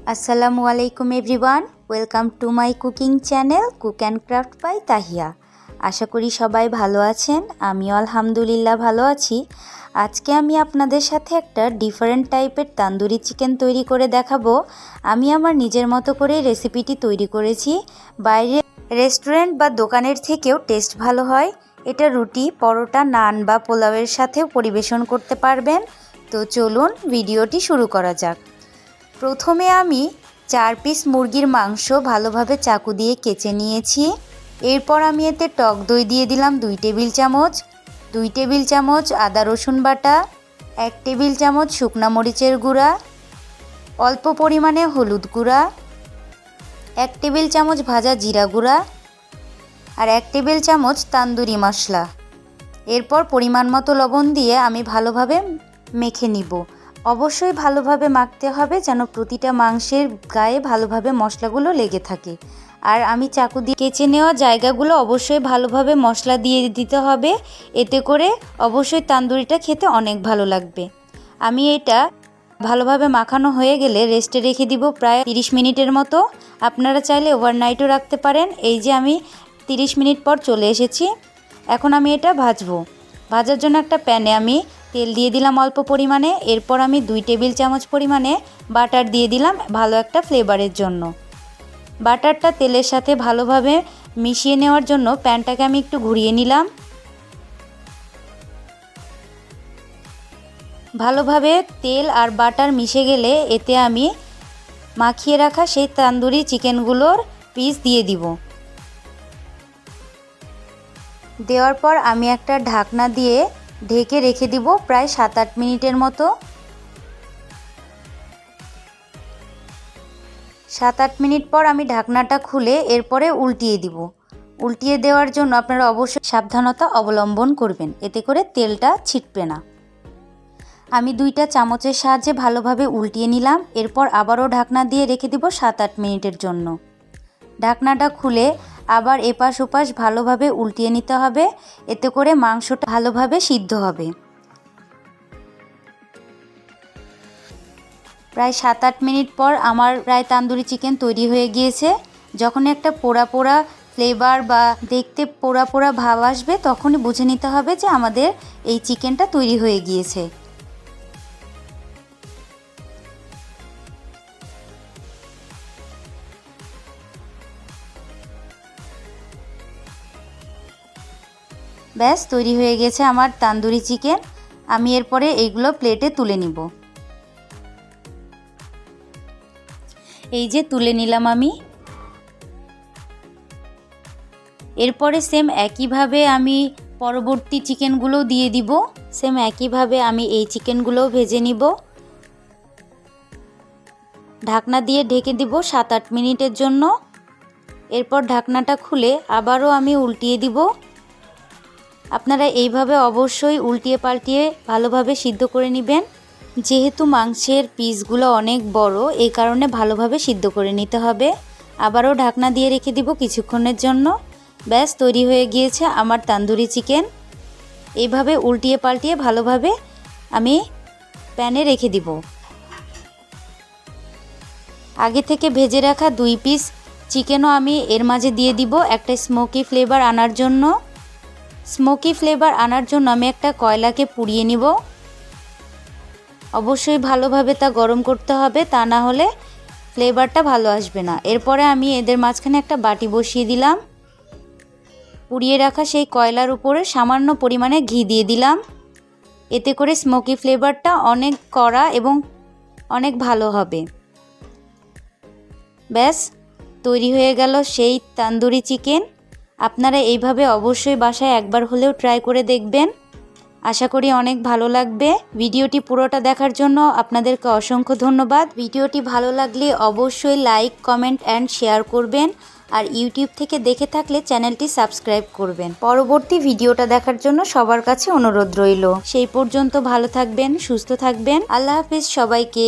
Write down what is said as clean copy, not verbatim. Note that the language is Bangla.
আসসালামু আলাইকুম everyone, welcome to my cooking channel cook and craft by Tahiya. আশা করি সবাই ভালো আছেন, আমিও আলহামদুলিল্লাহ ভালো আছি। আজকে আমি আপনাদের সাথে একটা ডিফারেন্ট টাইপের তান্দুরি চিকেন তৈরি করে দেখাবো। আমি আমার নিজের মতো করে রেসিপিটি তৈরি করেছি। বাইরে রেস্টুরেন্ট বা দোকানের থেকেও টেস্ট ভালো হয়। এটা রুটি, পরোটা, নান বা পোলাওয়ের সাথেও পরিবেশন করতে পারবেন। তো চলুন ভিডিওটি শুরু করা যাক। প্রথমে আমি 4 পিস মুরগির মাংস ভালোভাবে চাকু দিয়ে কেচে নিয়েছি। এরপর আমি এতে টক দই দিয়ে দিলাম 2 টেবিল চামচ, 2 টেবিল চামচ আদা রসুন বাটা, 1 টেবিল চামচ শুকনো মরিচের গুঁড়া, অল্প পরিমাণে হলুদ গুঁড়া, 1 টেবিল চামচ ভাজা জিরা গুঁড়া আর 1 টেবিল চামচ তান্দুরি মশলা। এরপর পরিমাণ মতো লবণ দিয়ে আমি ভালোভাবে মেখে নিব। অবশ্যই ভালোভাবে মাখতে হবে যেন প্রতিটা মাংসের গায়ে ভালোভাবে মশলাগুলো লেগে থাকে। আর আমি চাকু দিয়ে কেচে নেওয়া জায়গাগুলো অবশ্যই ভালোভাবে মশলা দিয়ে দিতে হবে, এতে করে অবশ্যই তান্দুরিটা খেতে অনেক ভালো লাগবে। আমি এটা ভালোভাবে মাখানো হয়ে গেলে রেস্টে রেখে দিব প্রায় 30 মিনিটের মতো। আপনারা চাইলে ওভারনাইটও রাখতে পারেন। এই যে আমি 30 মিনিট পর চলে এসেছি। এখন আমি এটা ভাজবো। ভাজার জন্য একটা প্যানে আমি তেল দিয়ে দিলাম অল্প পরিমাণে। এরপর আমি 2 টেবিল চামচ পরিমাণে বাটার দিয়ে দিলাম ভালো একটা ফ্লেভারের জন্য। বাটারটা তেলের সাথে ভালোভাবে মিশিয়ে নেওয়ার জন্য প্যানটাকে আমি একটু ঘুরিয়ে নিলাম। ভালোভাবে তেল আর বাটার মিশে গেলে এতে আমি মাখিয়ে রাখা সেই তান্দুরি চিকেনগুলোর পিস দিয়ে দিব। দেওয়ার পর আমি একটা ঢাকনা দিয়ে ঢেকে রেখে দিব প্রায় 7-8 মিনিটের মতো। 7-8 মিনিট পর আমি ঢাকনাটা খুলে এরপরে উল্টিয়ে দিব। উল্টিয়ে দেওয়ার জন্য আপনারা অবশ্যই সাবধানতা অবলম্বন করবেন, এতে করে তেলটা ছিটবে না। আমি 2টা চামচের সাহায্যে ভালোভাবে উল্টিয়ে নিলাম। এরপর আবারও ঢাকনা দিয়ে রেখে দিব 7-8 মিনিটের জন্য। ঢাকনাটা খুলে আবার এপাশ ওপাশ ভালোভাবে উল্টিয়ে নিতে হবে, এতে করে মাংসটা ভালোভাবে সিদ্ধ হবে। প্রায় 7-8 মিনিট পর আমার প্রায় তান্দুরি চিকেন তৈরি হয়ে গিয়েছে। যখন একটা পোড়া পোড়া ফ্লেভার বা দেখতে পোড়া পোড়া ভাব আসবে তখনই বুঝে নিতে হবে যে আমাদের এই চিকেনটা তৈরি হয়ে গিয়েছে। ব্যাস তৈরি হয়ে গেছে আমার তান্দুরি চিকেন। আমি এরপরে এইগুলো প্লেটে তুলে নিব। এই যে তুলে নিলাম আমি। এরপরে সেম একইভাবে আমি পরবর্তী চিকেনগুলো দিয়ে দিব। সেম একইভাবে আমি এই চিকেনগুলোও ভেজে নিব। ঢাকনা দিয়ে ঢেকে দিব 7-8 মিনিটের জন্য। এরপর ঢাকনাটা খুলে আবারও আমি উল্টিয়ে দিব। আপনারা এইভাবে অবশ্যই উল্টিয়ে পাল্টিয়ে ভালোভাবে সিদ্ধ করে নেবেন। যেহেতু মাংসের পিসগুলো অনেক বড়, এই কারণে ভালোভাবে সিদ্ধ করে নিতে হবে। আবারও ঢাকনা দিয়ে রেখে দিব কিছুক্ষণের জন্য। ব্যাস তৈরি হয়ে গিয়েছে আমার তান্দুরি চিকেন। এইভাবে উল্টিয়ে পাল্টিয়ে ভালোভাবে আমি প্যানে রেখে দিব। আগে থেকে ভেজে রাখা 2 পিস চিকেনও আমি এর মাঝে দিয়ে দিব একটা স্মোকি ফ্লেভার আনার জন্য। স্মোকি ফ্লেভার আনার জন্য আমি একটা কয়লাকে পুড়িয়ে নিব। অবশ্যই ভালোভাবে তা গরম করতে হবে, তা না হলে ফ্লেভারটা ভালো আসবে না। এরপরে আমি এদের মাঝখানে একটা বাটি বসিয়ে দিলাম। পুড়িয়ে রাখা সেই কয়লার উপরে সামান্য পরিমাণে ঘি দিয়ে দিলাম। এতে করে স্মোকি ফ্লেভারটা অনেক কড়া এবং অনেক ভালো হবে। ব্যাস তৈরি হয়ে গেল সেই তান্দুরি চিকেন। আপনারা এইভাবে অবশ্যই বাসায় একবার হলেও ট্রাই করে দেখবেন। আশা করি অনেক ভালো লাগবে। ভিডিওটি পুরোটা দেখার জন্য আপনাদেরকে অসংখ্য ধন্যবাদ। ভিডিওটি ভালো লাগলে অবশ্যই লাইক, কমেন্ট অ্যান্ড শেয়ার করবেন। আর ইউটিউব থেকে দেখে থাকলে চ্যানেলটি সাবস্ক্রাইব করবেন। পরবর্তী ভিডিওটা দেখার জন্য সবার কাছে অনুরোধ রইল। সেই পর্যন্ত ভালো থাকবেন, সুস্থ থাকবেন। আল্লাহ হাফিজ সবাইকে।